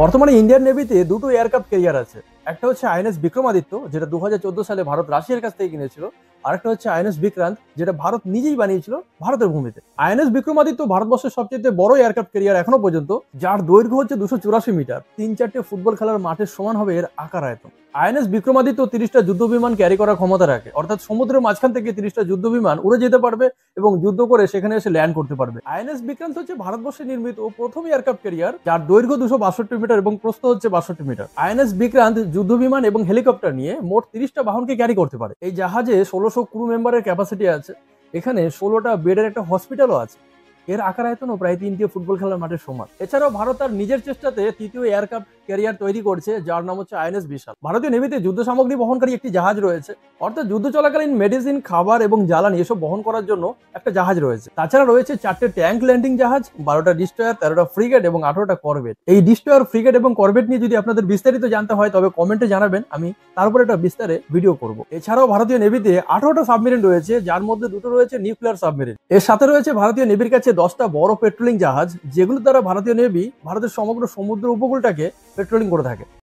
বর্তমানে ইন্ডিয়ান নেভিতে দুটো aircraft carrier আছে। একটা হচ্ছে আইএনএস বিক্রমাদিত্য, যেটা 2014 সালে ভারত রাশিয়ার কাছ থেকে কিনেছিল। আরেকটা হচ্ছে আইএনএস বিক্রান্ত, যেটা ভারত নিজেই বানিয়েছিল ভারতের ভূমিতে। আইএনএস বিক্রমাদিত্য ভারতবর্ষের সবচেয়ে বড় এয়ারক্রাফট ক্যারিয়ার এখনো পর্যন্ত, যার দৈর্ঘ্য হচ্ছে 284 মিটার। 3-4টে ফুটবল খেলার মাঠের সমান হবে এর আকার আয়তন। আইএনএস বিক্রমাদিত্য 30টা যুদ্ধ বিমান ক্যারি করার ক্ষমতা রাখে, অর্থাৎ সমুদ্রের মাঝখান থেকে 30টা যুদ্ধ বিমান উড়ে যেতে পারবে এবং যুদ্ধ করে সেখানে এসে ল্যান্ড করতে পারবে। আইএনএস বিক্রান্ত হচ্ছে ভারতবর্ষে নির্মিত প্রথম এয়ারক্রাফট ক্যারিয়ার, যার দৈর্ঘ্য 262 মিটার এবং প্রস্থ হচ্ছে 62 মিটার। আইএনএস বিক্রান্ত যুদ্ধ বিমান এবং হেলিকপ্টার নিয়ে মোট 30টা বাহনকে ক্যারি করতে পারে। এই জাহাজে 1600 ক্রু মেম্বারের ক্যাপাসিটি আছে। এখানে 16টা বেডের একটা হসপিটালও আছে। এর আকার আয়তনও প্রায় 3টে ফুটবল খেলার মাঠের সমান। এছাড়াও ভারত তার নিজের চেষ্টাতে তৃতীয় এয়ারক্রাফট ক্যারিয়ার তৈরি করছে, যার নাম হচ্ছে আইএনএস বিশাল। ভারতীয় নেভিতে যুদ্ধ সামগ্রী বহনকারী একটি জাহাজ রয়েছে, অর্থাৎ যুদ্ধ চলাকালীন মেডিসিন, খাবার এবং জ্বালানি এসব বহন করার জন্য একটা জাহাজ রয়েছে। তাছাড়া রয়েছে 4টে ট্যাঙ্ক ল্যান্ডিং জাহাজ, 12টা ডিস্ট্রয়ার, 13টা ফ্রিগেট এবং 18টা করভেট। এই ডিস্ট্রয়ার, ফ্রিগেট এবং করভেট নিয়ে যদি আপনাদের বিস্তারিত জানতে হয় তবে কমেন্টে জানাবেন, আমি তারপর একটা বিস্তারে ভিডিও করব। এছাড়াও ভারতীয় নেভিতে 18টা সাবমেরিন রয়েছে, যার মধ্যে দুটো রয়েছে নিউক্লিয়ার সাবমেরিন। এর সাথে রয়েছে ভারতীয় নেভির কাছে 10টা বড় পেট্রোলিং জাহাজ, যেগুলো দ্বারা ভারতীয় নেভি ভারতের সমগ্র সমুদ্র উপকূলটাকে পেট্রোলিং করে থাকে।